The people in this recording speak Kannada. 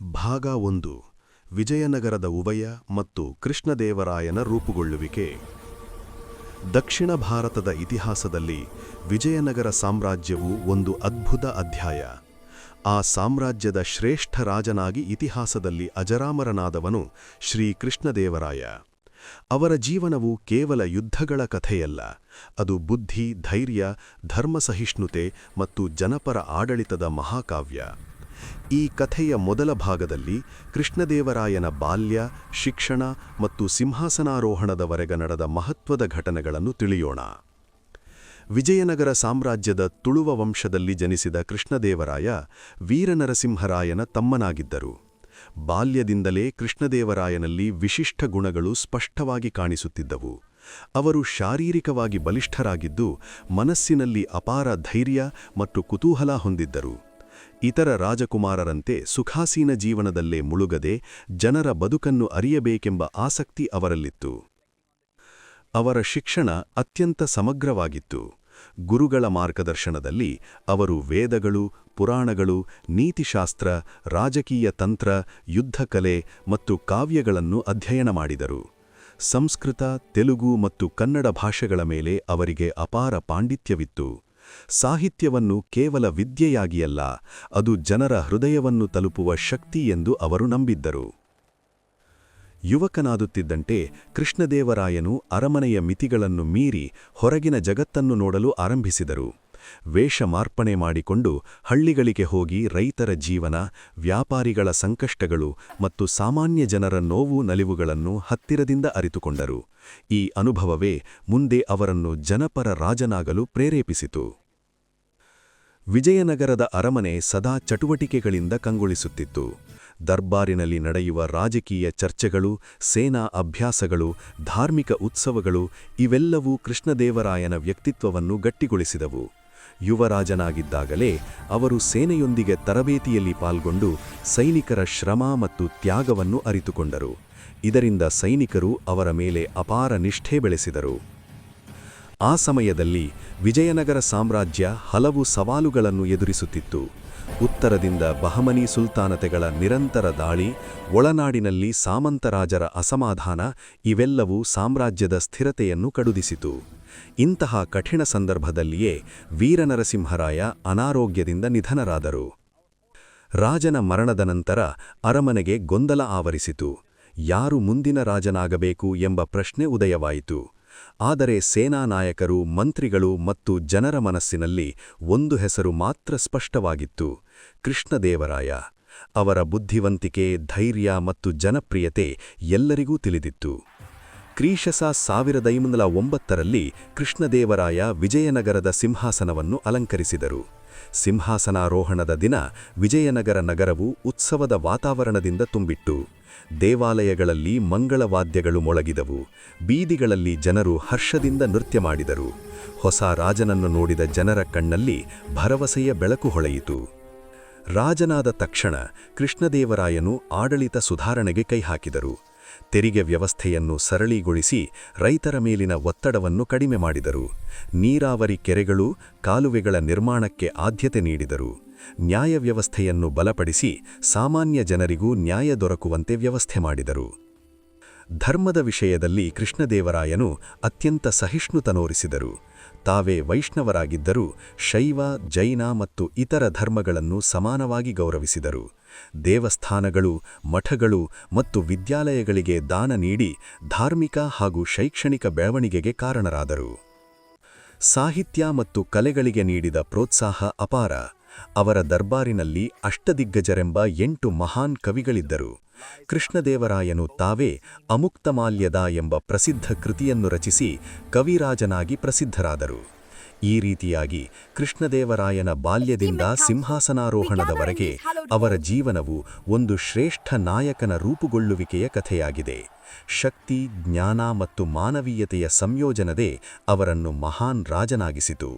ಭಾಗ 1 ವಿಜಯನಗರದ ಉಭಯ ಮತ್ತು ಕೃಷ್ಣದೇವರಾಯನ ರೂಪುಗೊಳ್ಳುವಿಕೆ. ದಕ್ಷಿಣ ಭಾರತದ ಇತಿಹಾಸದಲ್ಲಿ ವಿಜಯನಗರ ಸಾಮ್ರಾಜ್ಯವು ಒಂದು ಅದ್ಭುತ ಅಧ್ಯಾಯ. ಆ ಸಾಮ್ರಾಜ್ಯದ ಶ್ರೇಷ್ಠ ರಾಜನಾಗಿ ಇತಿಹಾಸದಲ್ಲಿ ಅಜರಾಮರನಾದವನು ಶ್ರೀ ಕೃಷ್ಣದೇವರಾಯ. ಅವರ ಜೀವನವು ಕೇವಲ ಯುದ್ಧಗಳ ಕಥೆಯಲ್ಲ, ಅದು ಬುದ್ಧಿ, ಧೈರ್ಯ, ಧರ್ಮಸಹಿಷ್ಣುತೆ ಮತ್ತು ಜನಪರ ಆಡಳಿತದ ಮಹಾಕಾವ್ಯ. ಈ ಕಥೆಯ ಮೊದಲ ಭಾಗದಲ್ಲಿ ಕೃಷ್ಣದೇವರಾಯನ ಬಾಲ್ಯ, ಶಿಕ್ಷಣ ಮತ್ತು ಸಿಂಹಾಸನಾರೋಹಣದವರೆಗೆ ನಡೆದ ಮಹತ್ವದ ಘಟನೆಗಳನ್ನು ತಿಳಿಯೋಣ. ವಿಜಯನಗರ ಸಾಮ್ರಾಜ್ಯದ ತುಳುವ ವಂಶದಲ್ಲಿ ಜನಿಸಿದ ಕೃಷ್ಣದೇವರಾಯ ವೀರನರಸಿಂಹರಾಯನ ತಮ್ಮನಾಗಿದ್ದರು. ಬಾಲ್ಯದಿಂದಲೇ ಕೃಷ್ಣದೇವರಾಯನಲ್ಲಿ ವಿಶಿಷ್ಟ ಗುಣಗಳು ಸ್ಪಷ್ಟವಾಗಿ ಕಾಣಿಸುತ್ತಿದ್ದವು. ಅವರು ಶಾರೀರಿಕವಾಗಿ ಬಲಿಷ್ಠರಾಗಿದ್ದು, ಮನಸ್ಸಿನಲ್ಲಿ ಅಪಾರ ಧೈರ್ಯ ಮತ್ತು ಕುತೂಹಲ ಹೊಂದಿದ್ದರು. ಇತರ ರಾಜಕುಮಾರರಂತೆ ಸುಖಾಸೀನ ಜೀವನದಲ್ಲೇ ಮುಳುಗದೆ ಜನರ ಬದುಕನ್ನು ಅರಿಯಬೇಕೆಂಬ ಆಸಕ್ತಿ ಅವರಲ್ಲಿತ್ತು. ಅವರ ಶಿಕ್ಷಣ ಅತ್ಯಂತ ಸಮಗ್ರವಾಗಿತ್ತು. ಗುರುಗಳ ಮಾರ್ಗದರ್ಶನದಲ್ಲಿ ಅವರು ವೇದಗಳು, ಪುರಾಣಗಳು, ನೀತಿಶಾಸ್ತ್ರ, ರಾಜಕೀಯ ತಂತ್ರ, ಯುದ್ಧಕಲೆ ಮತ್ತು ಕಾವ್ಯಗಳನ್ನು ಅಧ್ಯಯನ ಮಾಡಿದರು. ಸಂಸ್ಕೃತ, ತೆಲುಗು ಮತ್ತು ಕನ್ನಡ ಭಾಷೆಗಳ ಮೇಲೆ ಅವರಿಗೆ ಅಪಾರ ಪಾಂಡಿತ್ಯವಿತ್ತು. ಸಾಹಿತ್ಯವನ್ನು ಕೇವಲ ವಿದ್ಯೆಯಾಗಿಯಲ್ಲ, ಅದು ಜನರ ಹೃದಯವನ್ನು ತಲುಪುವ ಶಕ್ತಿ ಎಂದು ಅವರು ನಂಬಿದ್ದರು. ಯುವಕನಾದುತ್ತಿದ್ದಂತೆ ಕೃಷ್ಣದೇವರಾಯನು ಅರಮನೆಯ ಮಿತಿಗಳನ್ನು ಮೀರಿ ಹೊರಗಿನ ಜಗತ್ತನ್ನು ನೋಡಲು ಆರಂಭಿಸಿದರು. ವೇಷ ಮಾರ್ಪಣೆ ಮಾಡಿಕೊಂಡು ಹಳ್ಳಿಗಳಿಗೆ ಹೋಗಿ ರೈತರ ಜೀವನ, ವ್ಯಾಪಾರಿಗಳ ಸಂಕಷ್ಟಗಳು ಮತ್ತು ಸಾಮಾನ್ಯ ಜನರ ನೋವು ನಲಿವುಗಳನ್ನು ಹತ್ತಿರದಿಂದ ಅರಿತುಕೊಂಡರು. ಈ ಅನುಭವವೇ ಮುಂದೆ ಅವರನ್ನು ಜನಪರ ರಾಜನಾಗಲು ಪ್ರೇರೇಪಿಸಿತು. ವಿಜಯನಗರದ ಅರಮನೆ ಸದಾ ಚಟುವಟಿಕೆಗಳಿಂದ ಕಂಗೊಳಿಸುತ್ತಿತ್ತು. ದರ್ಬಾರಿನಲ್ಲಿ ನಡೆಯುವ ರಾಜಕೀಯ ಚರ್ಚೆಗಳು, ಸೇನಾ ಅಭ್ಯಾಸಗಳು, ಧಾರ್ಮಿಕ ಉತ್ಸವಗಳು ಇವೆಲ್ಲವೂ ಕೃಷ್ಣದೇವರಾಯನ ವ್ಯಕ್ತಿತ್ವವನ್ನು ಗಟ್ಟಿಗೊಳಿಸಿದವು. ಯುವರಾಜನಾಗಿದ್ದಾಗಲೇ ಅವರು ಸೇನೆಯೊಂದಿಗೆ ತರಬೇತಿಯಲ್ಲಿ ಪಾಲ್ಗೊಂಡು ಸೈನಿಕರ ಶ್ರಮ ಮತ್ತು ತ್ಯಾಗವನ್ನು ಅರಿತುಕೊಂಡರು. ಇದರಿಂದ ಸೈನಿಕರು ಅವರ ಮೇಲೆ ಅಪಾರ ನಿಷ್ಠೆ ಬೆಳೆಸಿದರು. ಆ ಸಮಯದಲ್ಲಿ ವಿಜಯನಗರ ಸಾಮ್ರಾಜ್ಯ ಹಲವು ಸವಾಲುಗಳನ್ನು ಎದುರಿಸುತ್ತಿತ್ತು. ಉತ್ತರದಿಂದ ಬಹಮನಿ ಸುಲ್ತಾನತೆಗಳ ನಿರಂತರ ದಾಳಿ, ಒಳನಾಡಿನಲ್ಲಿ ಸಾಮಂತರಾಜರ ಅಸಮಾಧಾನ ಇವೆಲ್ಲವೂ ಸಾಮ್ರಾಜ್ಯದ ಸ್ಥಿರತೆಯನ್ನು ಕಡುದಿಸಿತು. ಇಂತಹ ಕಠಿಣ ಸಂದರ್ಭದಲ್ಲಿಯೇ ವೀರನರಸಿಂಹರಾಯ ಅನಾರೋಗ್ಯದಿಂದ ನಿಧನರಾದರು. ರಾಜನ ಮರಣದ ನಂತರ ಅರಮನೆಗೆ ಗೊಂದಲ ಆವರಿಸಿತು. ಯಾರು ಮುಂದಿನ ರಾಜನಾಗಬೇಕು ಎಂಬ ಪ್ರಶ್ನೆ ಉದಯವಾಯಿತು. ಆದರೆ ಸೇನಾ ನಾಯಕರು, ಮಂತ್ರಿಗಳು ಮತ್ತು ಜನರ ಮನಸ್ಸಿನಲ್ಲಿ ಒಂದು ಹೆಸರು ಮಾತ್ರ ಸ್ಪಷ್ಟವಾಗಿತ್ತು: ಕೃಷ್ಣದೇವರಾಯ. ಅವರ ಬುದ್ಧಿವಂತಿಕೆ, ಧೈರ್ಯ ಮತ್ತು ಜನಪ್ರಿಯತೆ ಎಲ್ಲರಿಗೂ ತಿಳಿದಿತ್ತು. ಕ್ರಿಶಕ 1509ರಲ್ಲಿ ಕೃಷ್ಣದೇವರಾಯ ವಿಜಯನಗರದ ಸಿಂಹಾಸನವನ್ನು ಅಲಂಕರಿಸಿದರು. ಸಿಂಹಾಸನಾರೋಹಣದ ದಿನ ವಿಜಯನಗರ ನಗರವು ಉತ್ಸವದ ವಾತಾವರಣದಿಂದ ತುಂಬಿತ್ತು. ದೇವಾಲಯಗಳಲ್ಲಿ ಮಂಗಳವಾದ್ಯಗಳು ಮೊಳಗಿದವು. ಬೀದಿಗಳಲ್ಲಿ ಜನರು ಹರ್ಷದಿಂದ ನೃತ್ಯ ಮಾಡಿದರು. ಹೊಸ ರಾಜನನ್ನು ನೋಡಿದ ಜನರ ಕಣ್ಣಲ್ಲಿ ಭರವಸೆಯ ಬೆಳಕು ಹೊಳೆಯಿತು. ರಾಜನಾದ ತಕ್ಷಣ ಕೃಷ್ಣದೇವರಾಯನು ಆಡಳಿತ ಸುಧಾರಣೆಗೆ ಕೈಹಾಕಿದರು. ತೆರಿಗೆ ವ್ಯವಸ್ಥೆಯನ್ನು ಸರಳೀಗೊಳಿಸಿ ರೈತರ ಮೇಲಿನ ಒತ್ತಡವನ್ನು ಕಡಿಮೆ ಮಾಡಿದರು. ನೀರಾವರಿ ಕೆರೆಗಳು, ಕಾಲುವೆಗಳ ನಿರ್ಮಾಣಕ್ಕೆ ಆದ್ಯತೆ ನೀಡಿದರು. ನ್ಯಾಯ ವ್ಯವಸ್ಥೆಯನ್ನು ಬಲಪಡಿಸಿ ಸಾಮಾನ್ಯ ಜನರಿಗೂ ನ್ಯಾಯ ದೊರಕುವಂತೆ ವ್ಯವಸ್ಥೆ ಮಾಡಿದರು. ಧರ್ಮದ ವಿಷಯದಲ್ಲಿ ಕೃಷ್ಣದೇವರಾಯನು ಅತ್ಯಂತ ಸಹಿಷ್ಣುತನೋರಿಸಿದರು. ತಾವೇ ವೈಷ್ಣವರಾಗಿದ್ದರೂ ಶೈವ, ಜೈನ ಮತ್ತು ಇತರ ಧರ್ಮಗಳನ್ನು ಸಮಾನವಾಗಿ ಗೌರವಿಸಿದರು. ದೇವಸ್ಥಾನಗಳು, ಮಠಗಳು ಮತ್ತು ವಿದ್ಯಾಲಯಗಳಿಗೆ ದಾನ ನೀಡಿ ಧಾರ್ಮಿಕ ಹಾಗೂ ಶೈಕ್ಷಣಿಕ ಬೆಳವಣಿಗೆಗೆ ಕಾರಣರಾದರು. ಸಾಹಿತ್ಯ ಮತ್ತು ಕಲೆಗಳಿಗೆ ನೀಡಿದ ಪ್ರೋತ್ಸಾಹ ಅಪಾರ. ಅವರ ದರ್ಬಾರಿನಲ್ಲಿ ಅಷ್ಟದಿಗ್ಗಜರೆಂಬ 8 ಮಹಾನ್ ಕವಿಗಳಿದ್ದರು. ಕೃಷ್ಣದೇವರಾಯನು ತಾವೇ ಅಮುಕ್ತಮಾಲ್ಯದ ಎಂಬ ಪ್ರಸಿದ್ಧ ಕೃತಿಯನ್ನು ರಚಿಸಿ ಕವಿರಾಜನಾಗಿ ಪ್ರಸಿದ್ಧರಾದರು. ಈ ರೀತಿಯಾಗಿ ಕೃಷ್ಣದೇವರಾಯನ ಬಾಲ್ಯದಿಂದ ಸಿಂಹಾಸನಾರೋಹಣದವರೆಗೆ ಅವರ ಜೀವನವು ಒಂದು ಶ್ರೇಷ್ಠ ನಾಯಕನ ರೂಪುಗೊಳ್ಳುವಿಕೆಯ ಕಥೆಯಾಗಿದೆ. ಶಕ್ತಿ, ಜ್ಞಾನ ಮತ್ತು ಮಾನವೀಯತೆಯ ಸಂಯೋಜನವೇ ಅವರನ್ನು ಮಹಾನ್ ರಾಜನಾಗಿಸಿತು.